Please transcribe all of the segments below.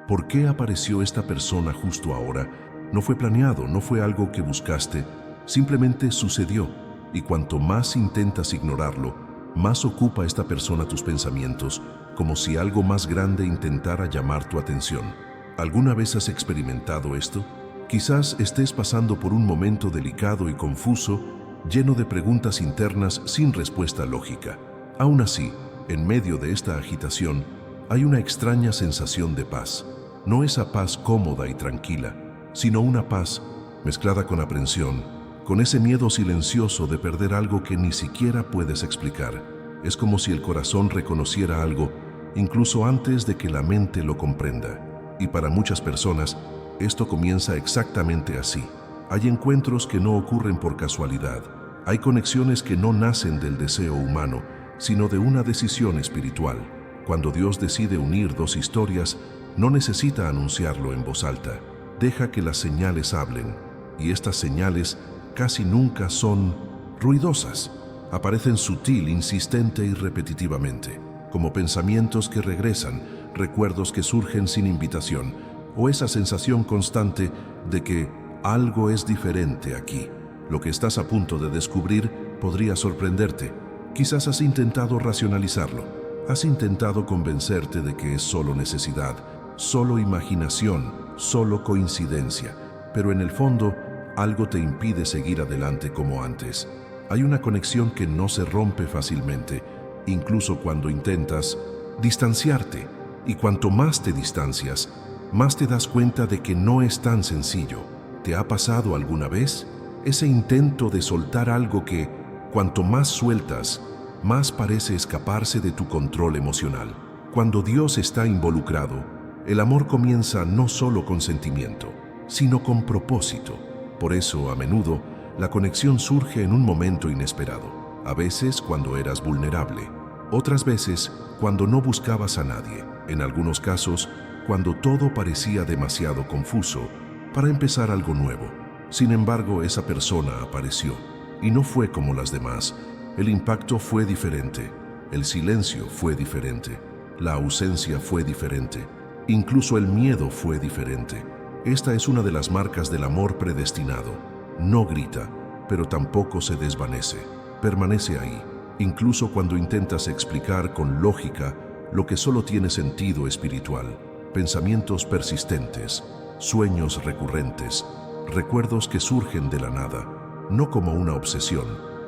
¿Por qué apareció esta persona justo ahora? No fue planeado, no fue algo que buscaste, simplemente sucedió. Y cuanto más intentas ignorarlo, más ocupa esta persona tus pensamientos, como si algo más grande intentara llamar tu atención. ¿Alguna vez has experimentado esto? Quizás estés pasando por un momento delicado y confuso, lleno de preguntas internas sin respuesta lógica. Aún así, en medio de esta agitación, hay una extraña sensación de paz. No esa paz cómoda y tranquila, sino una paz mezclada con aprensión, con ese miedo silencioso de perder algo que ni siquiera puedes explicar. Es como si el corazón reconociera algo, incluso antes de que la mente lo comprenda. Y para muchas personas, esto comienza exactamente así. Hay encuentros que no ocurren por casualidad. Hay conexiones que no nacen del deseo humano, sino de una decisión espiritual. Cuando Dios decide unir dos historias, no necesita anunciarlo en voz alta. Deja que las señales hablen, y estas señales casi nunca son ruidosas. Aparecen sutil, insistente y repetitivamente, como pensamientos que regresan, recuerdos que surgen sin invitación, o esa sensación constante de que algo es diferente aquí. Lo que estás a punto de descubrir podría sorprenderte. Quizás has intentado racionalizarlo. Has intentado convencerte de que es solo necesidad, solo imaginación, solo coincidencia. Pero en el fondo, algo te impide seguir adelante como antes. Hay una conexión que no se rompe fácilmente, incluso cuando intentas distanciarte. Y cuanto más te distancias, más te das cuenta de que no es tan sencillo. ¿Te ha pasado alguna vez? Ese intento de soltar algo que, cuanto más sueltas, más parece escaparse de tu control emocional. Cuando Dios está involucrado, el amor comienza no solo con sentimiento, sino con propósito. Por eso, a menudo, la conexión surge en un momento inesperado. A veces cuando eras vulnerable, otras veces cuando no buscabas a nadie. En algunos casos, cuando todo parecía demasiado confuso para empezar algo nuevo. Sin embargo, esa persona apareció, y no fue como las demás. El impacto fue diferente, el silencio fue diferente, la ausencia fue diferente, incluso el miedo fue diferente. Esta es una de las marcas del amor predestinado. No grita, pero tampoco se desvanece. Permanece ahí, incluso cuando intentas explicar con lógica lo que solo tiene sentido espiritual. Pensamientos persistentes, sueños recurrentes, recuerdos que surgen de la nada, no como una obsesión,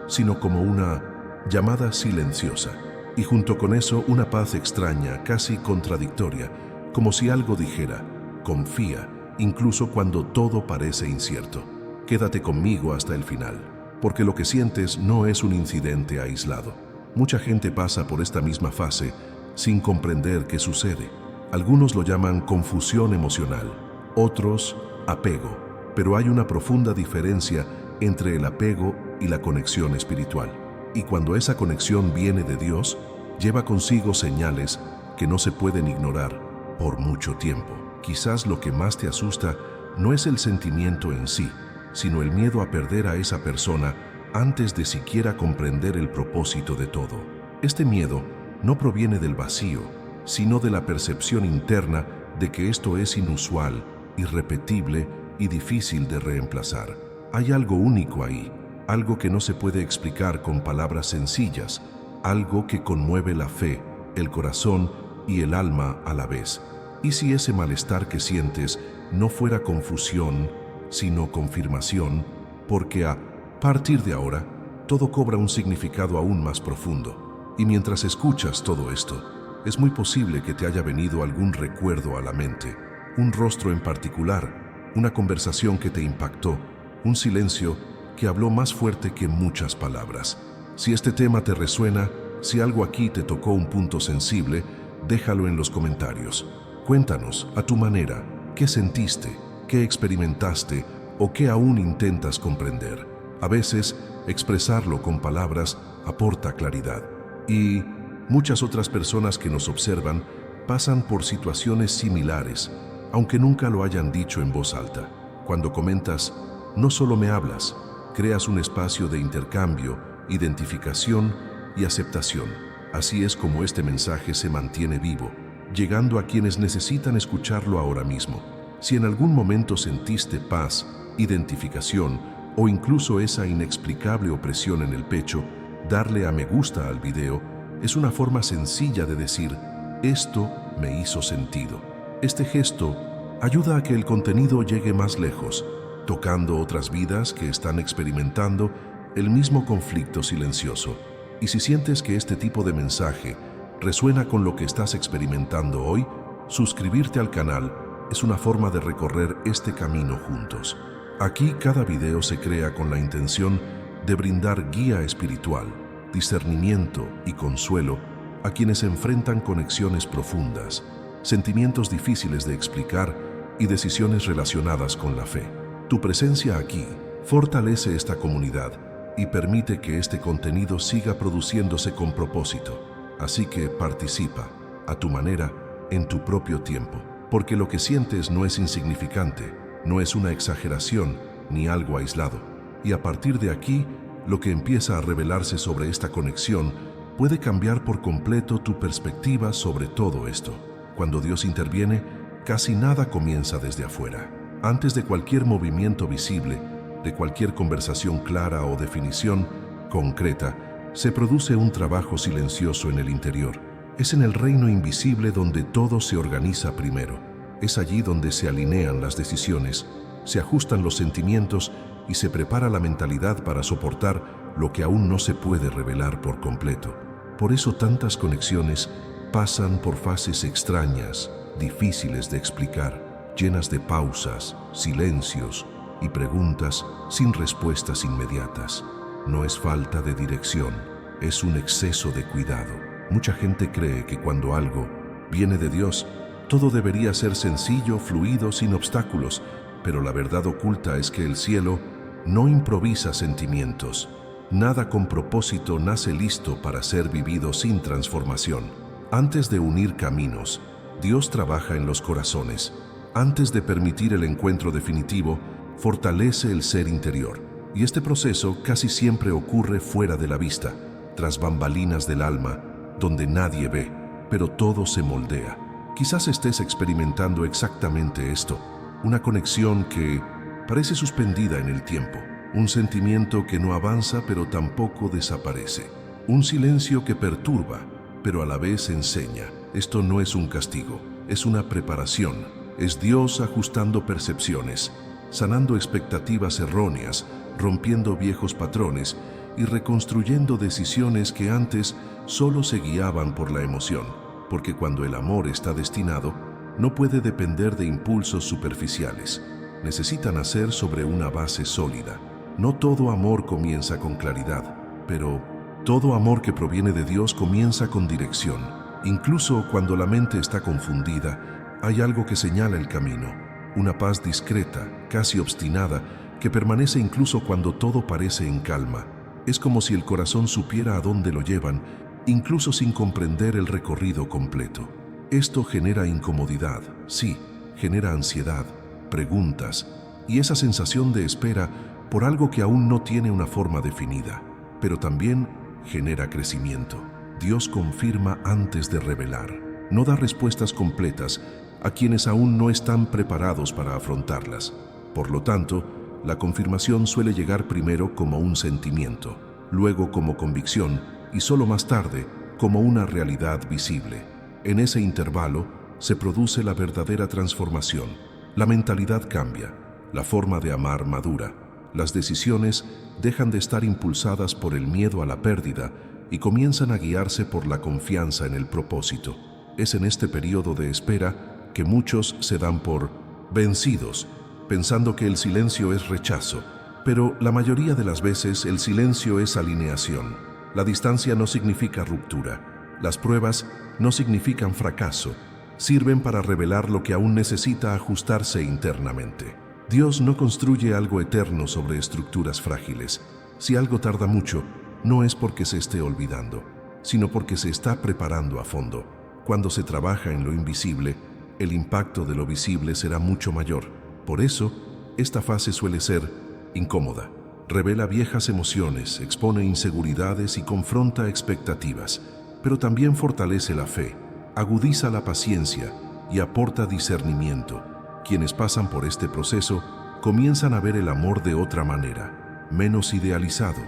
sino como una llamada silenciosa. Y junto con eso una paz extraña, casi contradictoria, como si algo dijera, confía, incluso cuando todo parece incierto. Quédate conmigo hasta el final, porque lo que sientes no es un incidente aislado. Mucha gente pasa por esta misma fase sin comprender qué sucede. Algunos lo llaman confusión emocional, otros apego, pero hay una profunda diferencia entre el apego y la conexión espiritual. Y cuando esa conexión viene de Dios, lleva consigo señales que no se pueden ignorar por mucho tiempo. Quizás lo que más te asusta no es el sentimiento en sí, sino el miedo a perder a esa persona antes de siquiera comprender el propósito de todo. Este miedo no proviene del vacío, sino de la percepción interna de que esto es inusual, irrepetible y difícil de reemplazar. Hay algo único ahí, algo que no se puede explicar con palabras sencillas, algo que conmueve la fe, el corazón y el alma a la vez. ¿Y si ese malestar que sientes no fuera confusión, sino confirmación? Porque a partir de ahora, todo cobra un significado aún más profundo. Y mientras escuchas todo esto, es muy posible que te haya venido algún recuerdo a la mente, un rostro en particular, una conversación que te impactó, un silencio que habló más fuerte que muchas palabras. Si este tema te resuena, si algo aquí te tocó un punto sensible, déjalo en los comentarios. Cuéntanos, a tu manera, qué sentiste, qué experimentaste o qué aún intentas comprender. A veces, expresarlo con palabras aporta claridad. Y muchas otras personas que nos observan pasan por situaciones similares, aunque nunca lo hayan dicho en voz alta. Cuando comentas, no solo me hablas, creas un espacio de intercambio, identificación y aceptación. Así es como este mensaje se mantiene vivo, llegando a quienes necesitan escucharlo ahora mismo. Si en algún momento sentiste paz, identificación o incluso esa inexplicable opresión en el pecho, darle a me gusta al video es una forma sencilla de decir, esto me hizo sentido. Este gesto ayuda a que el contenido llegue más lejos, tocando otras vidas que están experimentando el mismo conflicto silencioso. Y si sientes que este tipo de mensaje resuena con lo que estás experimentando hoy, suscribirte al canal es una forma de recorrer este camino juntos. Aquí cada video se crea con la intención de brindar guía espiritual, discernimiento y consuelo a quienes enfrentan conexiones profundas, sentimientos difíciles de explicar y decisiones relacionadas con la fe. Tu presencia aquí fortalece esta comunidad y permite que este contenido siga produciéndose con propósito. Así que participa, a tu manera, en tu propio tiempo, porque lo que sientes no es insignificante, no es una exageración ni algo aislado. Y a partir de aquí, lo que empieza a revelarse sobre esta conexión puede cambiar por completo tu perspectiva sobre todo esto. Cuando Dios interviene, casi nada comienza desde afuera. Antes de cualquier movimiento visible, de cualquier conversación clara o definición concreta, se produce un trabajo silencioso en el interior. Es en el reino invisible donde todo se organiza primero. Es allí donde se alinean las decisiones, se ajustan los sentimientos y se prepara la mentalidad para soportar lo que aún no se puede revelar por completo. Por eso tantas conexiones pasan por fases extrañas, difíciles de explicar, llenas de pausas, silencios y preguntas sin respuestas inmediatas. No es falta de dirección, es un exceso de cuidado. Mucha gente cree que cuando algo viene de Dios, todo debería ser sencillo, fluido, sin obstáculos, pero la verdad oculta es que el cielo no improvisa sentimientos. Nada con propósito nace listo para ser vivido sin transformación. Antes de unir caminos, Dios trabaja en los corazones. Antes de permitir el encuentro definitivo, fortalece el ser interior. Y este proceso casi siempre ocurre fuera de la vista, tras bambalinas del alma, donde nadie ve, pero todo se moldea. Quizás estés experimentando exactamente esto, una conexión que parece suspendida en el tiempo, un sentimiento que no avanza pero tampoco desaparece, un silencio que perturba, pero a la vez enseña. Esto no es un castigo, es una preparación, es Dios ajustando percepciones, sanando expectativas erróneas, rompiendo viejos patrones y reconstruyendo decisiones que antes solo se guiaban por la emoción, porque cuando el amor está destinado, no puede depender de impulsos superficiales. Necesita nacer sobre una base sólida. No todo amor comienza con claridad, pero todo amor que proviene de Dios comienza con dirección. Incluso cuando la mente está confundida, hay algo que señala el camino, una paz discreta, casi obstinada, que permanece incluso cuando todo parece en calma. Es como si el corazón supiera a dónde lo llevan, incluso sin comprender el recorrido completo. Esto genera incomodidad, sí, genera ansiedad, preguntas y esa sensación de espera por algo que aún no tiene una forma definida, pero también genera crecimiento. Dios confirma antes de revelar. No da respuestas completas a quienes aún no están preparados para afrontarlas. Por lo tanto, la confirmación suele llegar primero como un sentimiento, luego como convicción y solo más tarde como una realidad visible. En ese intervalo se produce la verdadera transformación. La mentalidad cambia, la forma de amar madura, las decisiones dejan de estar impulsadas por el miedo a la pérdida y comienzan a guiarse por la confianza en el propósito. Es en este periodo de espera que muchos se dan por vencidos, pensando que el silencio es rechazo, pero la mayoría de las veces el silencio es alineación. La distancia no significa ruptura, las pruebas no significan fracaso, sirven para revelar lo que aún necesita ajustarse internamente. Dios no construye algo eterno sobre estructuras frágiles. Si algo tarda mucho, no es porque se esté olvidando, sino porque se está preparando a fondo. Cuando se trabaja en lo invisible, el impacto de lo visible será mucho mayor. Por eso, esta fase suele ser incómoda. Revela viejas emociones, expone inseguridades y confronta expectativas, pero también fortalece la fe, agudiza la paciencia y aporta discernimiento. Quienes pasan por este proceso comienzan a ver el amor de otra manera, menos idealizado,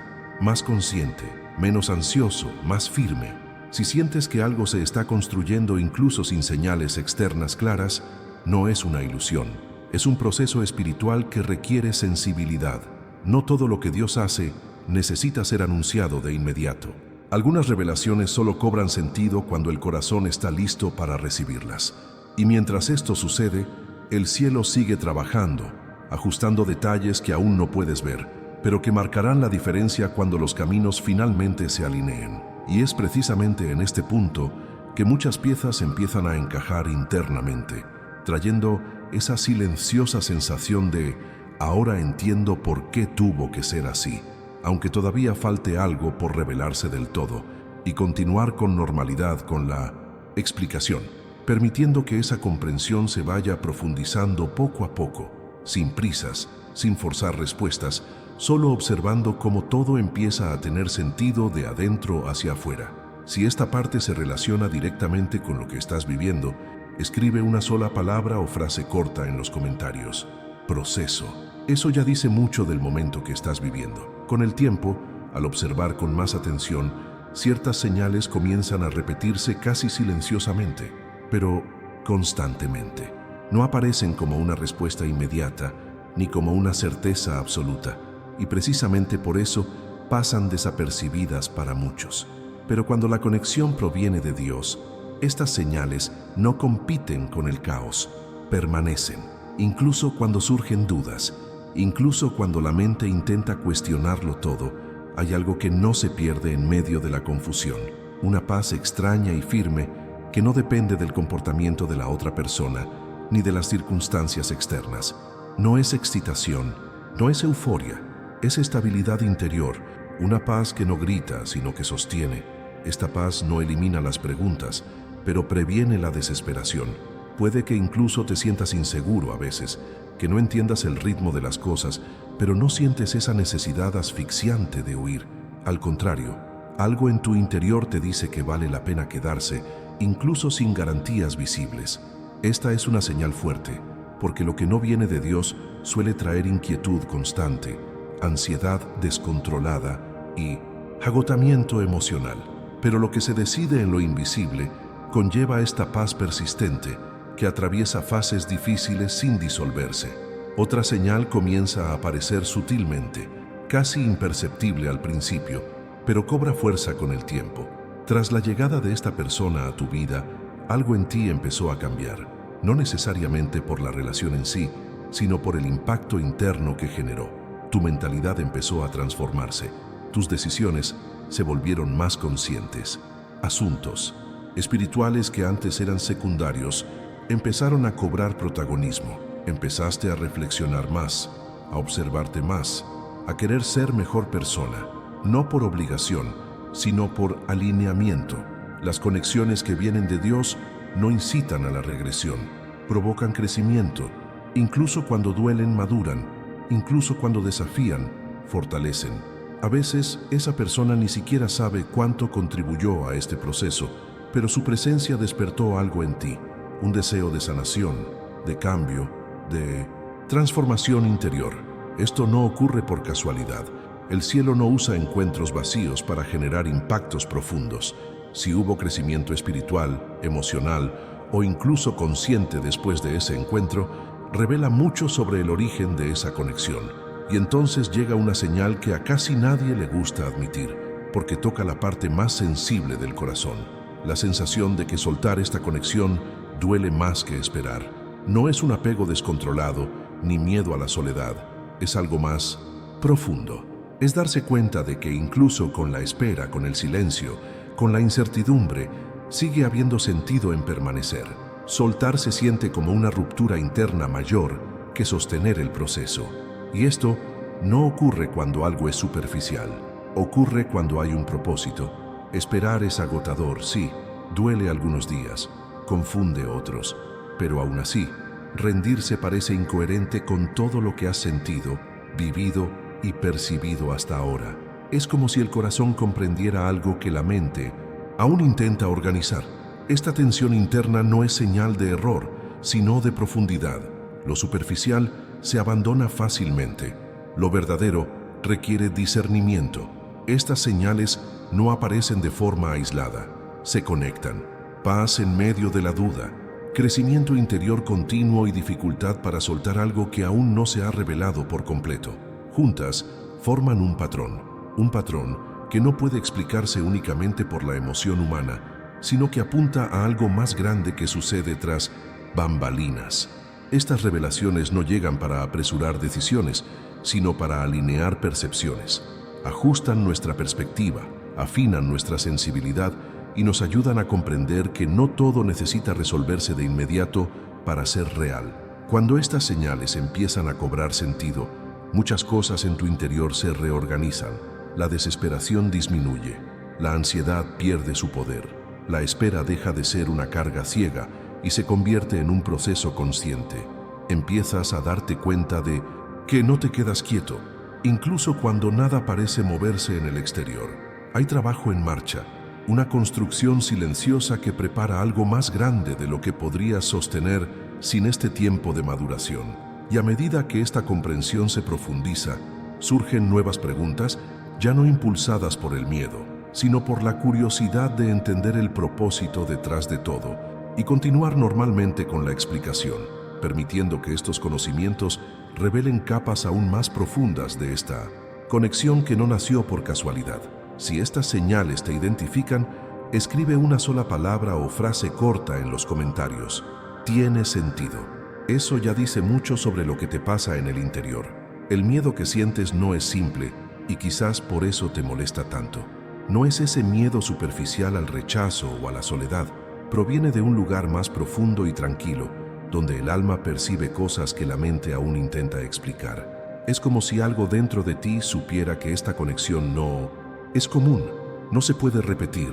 más consciente, menos ansioso, más firme. Si sientes que algo se está construyendo incluso sin señales externas claras, no es una ilusión. Es un proceso espiritual que requiere sensibilidad. No todo lo que Dios hace necesita ser anunciado de inmediato. Algunas revelaciones solo cobran sentido cuando el corazón está listo para recibirlas. Y mientras esto sucede, el cielo sigue trabajando, ajustando detalles que aún no puedes ver, pero que marcarán la diferencia cuando los caminos finalmente se alineen. Y es precisamente en este punto que muchas piezas empiezan a encajar internamente, trayendo esa silenciosa sensación de «ahora entiendo por qué tuvo que ser así», aunque todavía falte algo por revelarse del todo, y continuar con normalidad con la explicación, permitiendo que esa comprensión se vaya profundizando poco a poco, sin prisas, sin forzar respuestas, solo observando cómo todo empieza a tener sentido de adentro hacia afuera. Si esta parte se relaciona directamente con lo que estás viviendo, escribe una sola palabra o frase corta en los comentarios. Proceso. Eso ya dice mucho del momento que estás viviendo. Con el tiempo, al observar con más atención, ciertas señales comienzan a repetirse casi silenciosamente, pero constantemente. No aparecen como una respuesta inmediata, ni como una certeza absoluta, y precisamente por eso pasan desapercibidas para muchos. Pero cuando la conexión proviene de Dios, estas señales no compiten con el caos, permanecen, incluso cuando surgen dudas, incluso cuando la mente intenta cuestionarlo todo. Hay algo que no se pierde en medio de la confusión, una paz extraña y firme que no depende del comportamiento de la otra persona ni de las circunstancias externas. No es excitación, no es euforia, es estabilidad interior, una paz que no grita, sino que sostiene. Esta paz no elimina las preguntas, pero previene la desesperación. Puede que incluso te sientas inseguro a veces, que no entiendas el ritmo de las cosas, pero no sientes esa necesidad asfixiante de huir. Al contrario, algo en tu interior te dice que vale la pena quedarse, incluso sin garantías visibles. Esta es una señal fuerte, porque lo que no viene de Dios suele traer inquietud constante, ansiedad descontrolada y agotamiento emocional. Pero lo que se decide en lo invisible conlleva esta paz persistente que atraviesa fases difíciles sin disolverse. Otra señal comienza a aparecer sutilmente, casi imperceptible al principio, pero cobra fuerza con el tiempo. Tras la llegada de esta persona a tu vida, algo en ti empezó a cambiar, no necesariamente por la relación en sí, sino por el impacto interno que generó. Tu mentalidad empezó a transformarse, tus decisiones se volvieron más conscientes. Asuntos espirituales que antes eran secundarios empezaron a cobrar protagonismo. Empezaste a reflexionar más, a observarte más, a querer ser mejor persona, no por obligación, sino por alineamiento. Las conexiones que vienen de Dios no incitan a la regresión, provocan crecimiento. Incluso cuando duelen, maduran. Incluso cuando desafían, fortalecen. A veces, esa persona ni siquiera sabe cuánto contribuyó a este proceso, pero su presencia despertó algo en ti, un deseo de sanación, de cambio, de transformación interior. Esto no ocurre por casualidad. El cielo no usa encuentros vacíos para generar impactos profundos. Si hubo crecimiento espiritual, emocional o incluso consciente después de ese encuentro, revela mucho sobre el origen de esa conexión. Y entonces llega una señal que a casi nadie le gusta admitir, porque toca la parte más sensible del corazón. La sensación de que soltar esta conexión duele más que esperar. No es un apego descontrolado, ni miedo a la soledad. Es algo más profundo. Es darse cuenta de que incluso con la espera, con el silencio, con la incertidumbre, sigue habiendo sentido en permanecer. Soltar se siente como una ruptura interna mayor que sostener el proceso. Y esto no ocurre cuando algo es superficial. Ocurre cuando hay un propósito. Esperar es agotador, sí, duele algunos días, confunde otros, pero aún así, rendirse parece incoherente con todo lo que has sentido, vivido y percibido hasta ahora. Es como si el corazón comprendiera algo que la mente aún intenta organizar. Esta tensión interna no es señal de error, sino de profundidad. Lo superficial se abandona fácilmente. Lo verdadero requiere discernimiento. Estas señales no aparecen de forma aislada, se conectan. Paz en medio de la duda, crecimiento interior continuo y dificultad para soltar algo que aún no se ha revelado por completo. Juntas forman un patrón que no puede explicarse únicamente por la emoción humana, sino que apunta a algo más grande que sucede tras bambalinas. Estas revelaciones no llegan para apresurar decisiones, sino para alinear percepciones. Ajustan nuestra perspectiva, afinan nuestra sensibilidad y nos ayudan a comprender que no todo necesita resolverse de inmediato para ser real. Cuando estas señales empiezan a cobrar sentido, muchas cosas en tu interior se reorganizan. La desesperación disminuye, la ansiedad pierde su poder, la espera deja de ser una carga ciega y se convierte en un proceso consciente. Empiezas a darte cuenta de que no te quedas quieto, incluso cuando nada parece moverse en el exterior. Hay trabajo en marcha, una construcción silenciosa que prepara algo más grande de lo que podrías sostener sin este tiempo de maduración. Y a medida que esta comprensión se profundiza, surgen nuevas preguntas, ya no impulsadas por el miedo, sino por la curiosidad de entender el propósito detrás de todo y continuar normalmente con la explicación, permitiendo que estos conocimientos revelen capas aún más profundas de esta conexión que no nació por casualidad. Si estas señales te identifican, escribe una sola palabra o frase corta en los comentarios. Tiene sentido. Eso ya dice mucho sobre lo que te pasa en el interior. El miedo que sientes no es simple y quizás por eso te molesta tanto. No es ese miedo superficial al rechazo o a la soledad. Proviene de un lugar más profundo y tranquilo, donde el alma percibe cosas que la mente aún intenta explicar. Es como si algo dentro de ti supiera que esta conexión no es común, no se puede repetir,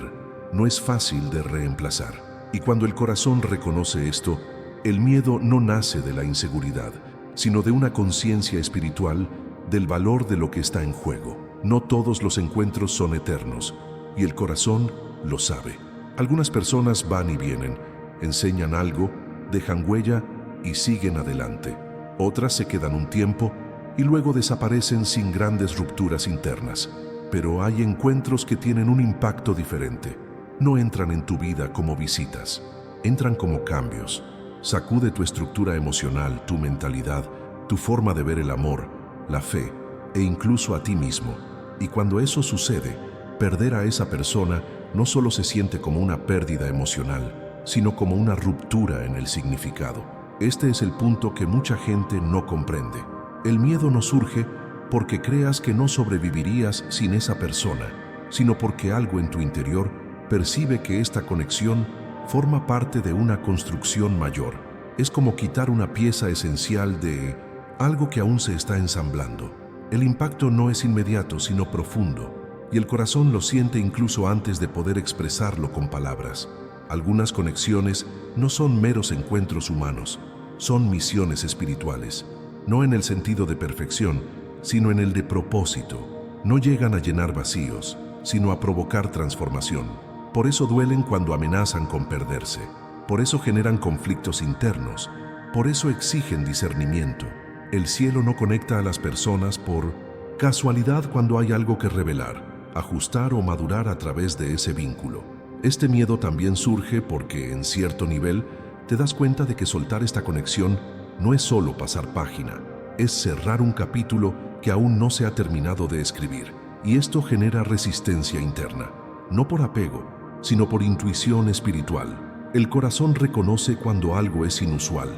no es fácil de reemplazar. Y cuando el corazón reconoce esto, el miedo no nace de la inseguridad, sino de una conciencia espiritual del valor de lo que está en juego. No todos los encuentros son eternos, y el corazón lo sabe. Algunas personas van y vienen, enseñan algo, dejan huella y siguen adelante. Otras se quedan un tiempo y luego desaparecen sin grandes rupturas internas. Pero hay encuentros que tienen un impacto diferente. No entran en tu vida como visitas, entran como cambios. Sacude tu estructura emocional, tu mentalidad, tu forma de ver el amor, la fe e incluso a ti mismo. Y cuando eso sucede, perder a esa persona no solo se siente como una pérdida emocional, sino como una ruptura en el significado. Este es el punto que mucha gente no comprende. El miedo no surge porque creas que no sobrevivirías sin esa persona, sino porque algo en tu interior percibe que esta conexión forma parte de una construcción mayor. Es como quitar una pieza esencial de algo que aún se está ensamblando. El impacto no es inmediato, sino profundo, y el corazón lo siente incluso antes de poder expresarlo con palabras. Algunas conexiones no son meros encuentros humanos, son misiones espirituales, no en el sentido de perfección, sino en el de propósito. No llegan a llenar vacíos, sino a provocar transformación. Por eso duelen cuando amenazan con perderse. Por eso generan conflictos internos. Por eso exigen discernimiento. El cielo no conecta a las personas por casualidad cuando hay algo que revelar, ajustar o madurar a través de ese vínculo. Este miedo también surge porque, en cierto nivel, te das cuenta de que soltar esta conexión no es solo pasar página, es cerrar un capítulo que aún no se ha terminado de escribir. Y esto genera resistencia interna, no por apego, sino por intuición espiritual. El corazón reconoce cuando algo es inusual,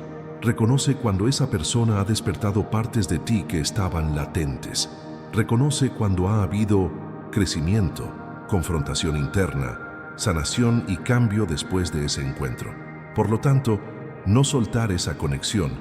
reconoce cuando esa persona ha despertado partes de ti que estaban latentes, reconoce cuando ha habido crecimiento, confrontación interna, sanación y cambio después de ese encuentro. Por lo tanto, no soltar esa conexión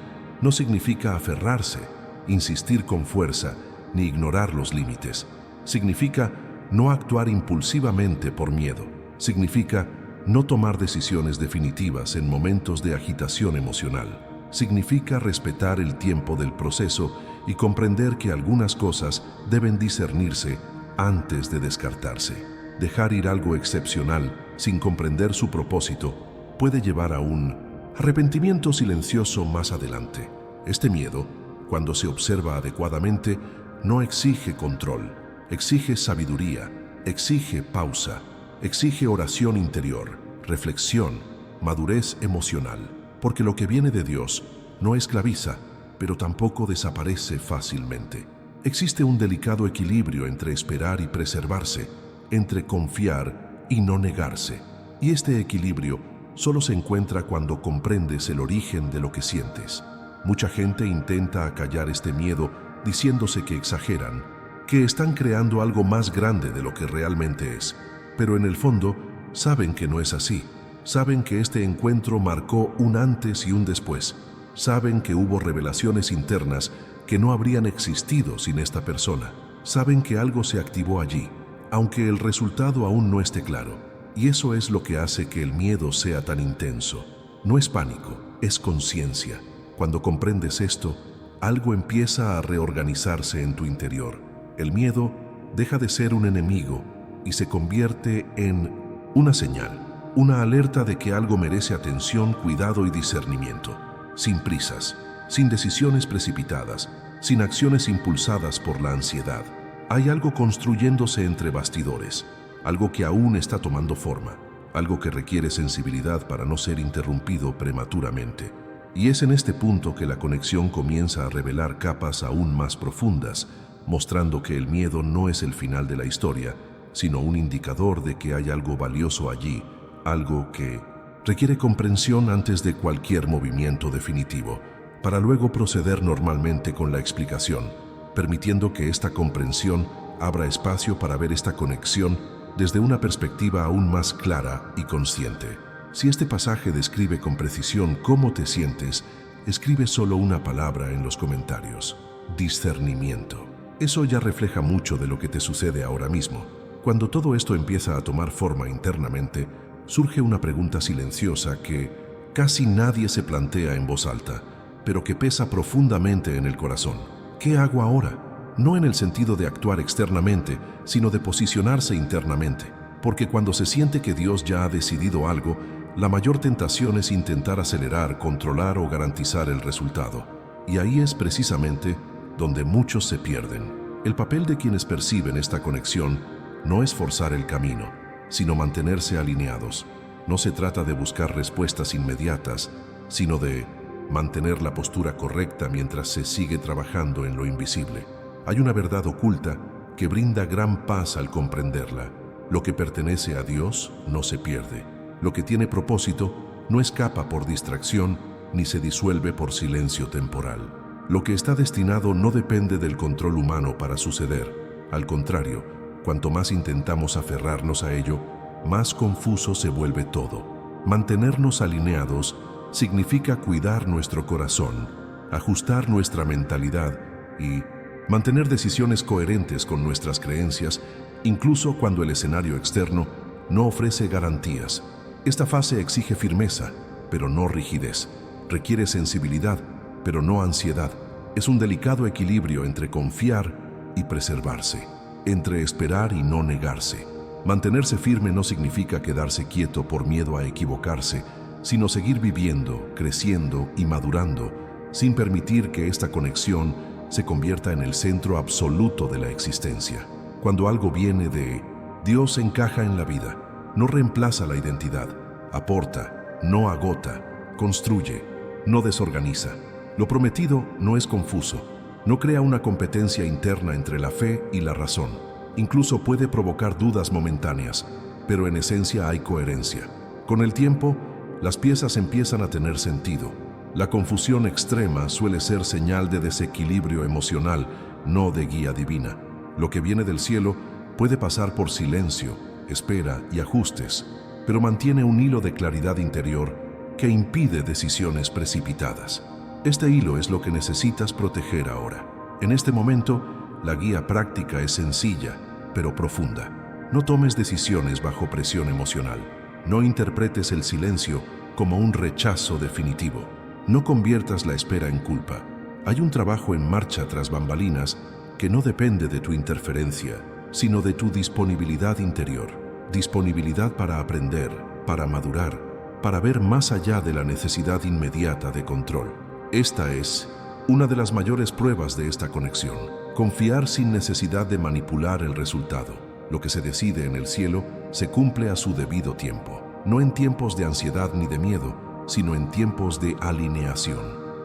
no significa aferrarse, insistir con fuerza, ni ignorar los límites. Significa no actuar impulsivamente por miedo. Significa no tomar decisiones definitivas en momentos de agitación emocional. Significa respetar el tiempo del proceso y comprender que algunas cosas deben discernirse antes de descartarse. Dejar ir algo excepcional sin comprender su propósito puede llevar a un arrepentimiento silencioso más adelante. Este miedo, cuando se observa adecuadamente, no exige control, exige sabiduría, exige pausa, exige oración interior, reflexión, madurez emocional, porque lo que viene de Dios no esclaviza, pero tampoco desaparece fácilmente. Existe un delicado equilibrio entre esperar y preservarse, entre confiar y no negarse. Y este equilibrio solo se encuentra cuando comprendes el origen de lo que sientes. Mucha gente intenta acallar este miedo diciéndose que exageran, que están creando algo más grande de lo que realmente es. Pero en el fondo, saben que no es así. Saben que este encuentro marcó un antes y un después. Saben que hubo revelaciones internas que no habrían existido sin esta persona. Saben que algo se activó allí, aunque el resultado aún no esté claro. Y eso es lo que hace que el miedo sea tan intenso. No es pánico, es conciencia. Cuando comprendes esto, algo empieza a reorganizarse en tu interior. El miedo deja de ser un enemigo y se convierte en una señal, una alerta de que algo merece atención, cuidado y discernimiento. Sin prisas, sin decisiones precipitadas, sin acciones impulsadas por la ansiedad. Hay algo construyéndose entre bastidores, algo que aún está tomando forma, algo que requiere sensibilidad para no ser interrumpido prematuramente. Y es en este punto que la conexión comienza a revelar capas aún más profundas, mostrando que el miedo no es el final de la historia, sino un indicador de que hay algo valioso allí, algo que requiere comprensión antes de cualquier movimiento definitivo, para luego proceder normalmente con la explicación, permitiendo que esta comprensión abra espacio para ver esta conexión desde una perspectiva aún más clara y consciente. Si este pasaje describe con precisión cómo te sientes, escribe solo una palabra en los comentarios: discernimiento. Eso ya refleja mucho de lo que te sucede ahora mismo. Cuando todo esto empieza a tomar forma internamente, surge una pregunta silenciosa que casi nadie se plantea en voz alta, pero que pesa profundamente en el corazón. ¿Qué hago ahora? No en el sentido de actuar externamente, sino de posicionarse internamente. Porque cuando se siente que Dios ya ha decidido algo, la mayor tentación es intentar acelerar, controlar o garantizar el resultado. Y ahí es precisamente donde muchos se pierden. El papel de quienes perciben esta conexión no es forzar el camino, sino mantenerse alineados. No se trata de buscar respuestas inmediatas, sino de mantener la postura correcta mientras se sigue trabajando en lo invisible. Hay una verdad oculta que brinda gran paz al comprenderla. Lo que pertenece a Dios no se pierde. Lo que tiene propósito no escapa por distracción ni se disuelve por silencio temporal. Lo que está destinado no depende del control humano para suceder. Al contrario, cuanto más intentamos aferrarnos a ello, más confuso se vuelve todo. Mantenernos alineados significa cuidar nuestro corazón, ajustar nuestra mentalidad y mantener decisiones coherentes con nuestras creencias, incluso cuando el escenario externo no ofrece garantías. Esta fase exige firmeza, pero no rigidez. Requiere sensibilidad, pero no ansiedad. Es un delicado equilibrio entre confiar y preservarse, entre esperar y no negarse. Mantenerse firme no significa quedarse quieto por miedo a equivocarse, sino seguir viviendo, creciendo y madurando, sin permitir que esta conexión se convierta en el centro absoluto de la existencia. Cuando algo viene de Dios, encaja en la vida, no reemplaza la identidad, aporta, no agota, construye, no desorganiza. Lo prometido no es confuso, no crea una competencia interna entre la fe y la razón. Incluso puede provocar dudas momentáneas, pero en esencia hay coherencia. Con el tiempo, las piezas empiezan a tener sentido. La confusión extrema suele ser señal de desequilibrio emocional, no de guía divina. Lo que viene del cielo puede pasar por silencio, espera y ajustes, pero mantiene un hilo de claridad interior que impide decisiones precipitadas. Este hilo es lo que necesitas proteger ahora. En este momento, la guía práctica es sencilla, pero profunda. No tomes decisiones bajo presión emocional. No interpretes el silencio como un rechazo definitivo. No conviertas la espera en culpa. Hay un trabajo en marcha tras bambalinas que no depende de tu interferencia, sino de tu disponibilidad interior. Disponibilidad para aprender, para madurar, para ver más allá de la necesidad inmediata de control. Esta es una de las mayores pruebas de esta conexión. Confiar sin necesidad de manipular el resultado. Lo que se decide en el cielo se cumple a su debido tiempo. No en tiempos de ansiedad ni de miedo, sino en tiempos de alineación.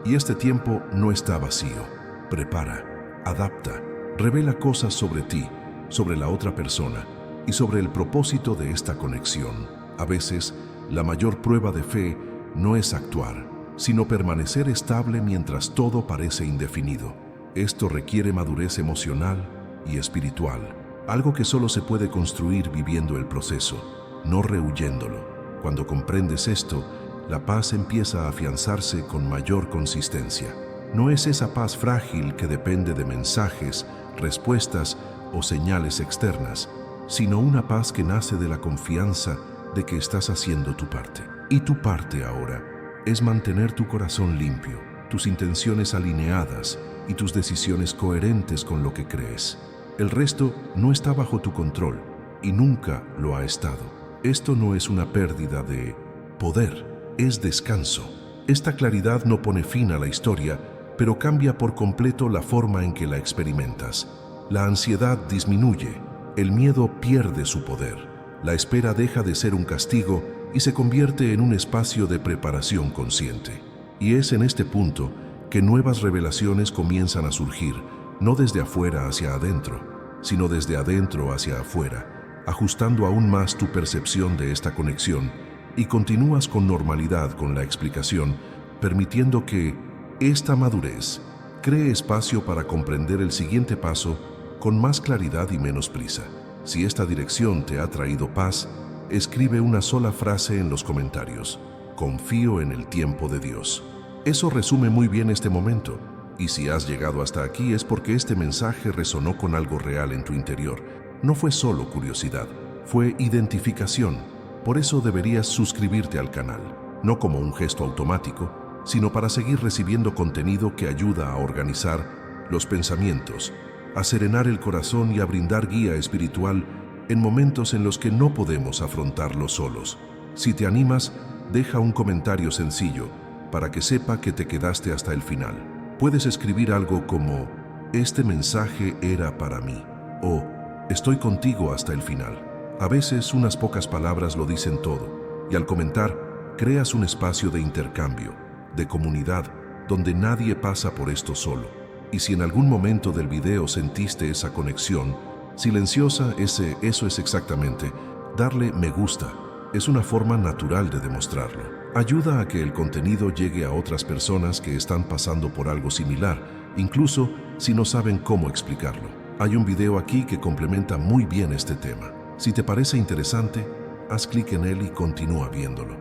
Y este tiempo no está vacío. Prepara, adapta, revela cosas sobre ti, sobre la otra persona y sobre el propósito de esta conexión. A veces, la mayor prueba de fe no es actuar, sino permanecer estable mientras todo parece indefinido. Esto requiere madurez emocional y espiritual, algo que solo se puede construir viviendo el proceso, no rehuyéndolo. Cuando comprendes esto, la paz empieza a afianzarse con mayor consistencia. No es esa paz frágil que depende de mensajes, respuestas o señales externas, sino una paz que nace de la confianza de que estás haciendo tu parte. Y tu parte ahora es mantener tu corazón limpio, tus intenciones alineadas y tus decisiones coherentes con lo que crees. El resto no está bajo tu control y nunca lo ha estado. Esto no es una pérdida de poder, es descanso. Esta claridad no pone fin a la historia, pero cambia por completo la forma en que la experimentas. La ansiedad disminuye, el miedo pierde su poder, la espera deja de ser un castigo y se convierte en un espacio de preparación consciente. Y es en este punto que nuevas revelaciones comienzan a surgir, no desde afuera hacia adentro, sino desde adentro hacia afuera, ajustando aún más tu percepción de esta conexión, y continúas con normalidad con la explicación, permitiendo que esta madurez cree espacio para comprender el siguiente paso con más claridad y menos prisa. Si esta dirección te ha traído paz, escribe una sola frase en los comentarios: confío en el tiempo de Dios. Eso resume muy bien este momento, y si has llegado hasta aquí es porque este mensaje resonó con algo real en tu interior. No fue solo curiosidad, fue identificación. Por eso deberías suscribirte al canal, no como un gesto automático, sino para seguir recibiendo contenido que ayuda a organizar los pensamientos, a serenar el corazón y a brindar guía espiritual en momentos en los que no podemos afrontarlo solos. Si te animas, deja un comentario sencillo para que sepa que te quedaste hasta el final. Puedes escribir algo como: este mensaje era para mí, o estoy contigo hasta el final. A veces unas pocas palabras lo dicen todo, y al comentar, creas un espacio de intercambio, de comunidad, donde nadie pasa por esto solo. Y si en algún momento del video sentiste esa conexión silenciosa, eso es exactamente darle me gusta. Es una forma natural de demostrarlo. Ayuda a que el contenido llegue a otras personas que están pasando por algo similar, incluso si no saben cómo explicarlo. Hay un video aquí que complementa muy bien este tema. Si te parece interesante, haz clic en él y continúa viéndolo.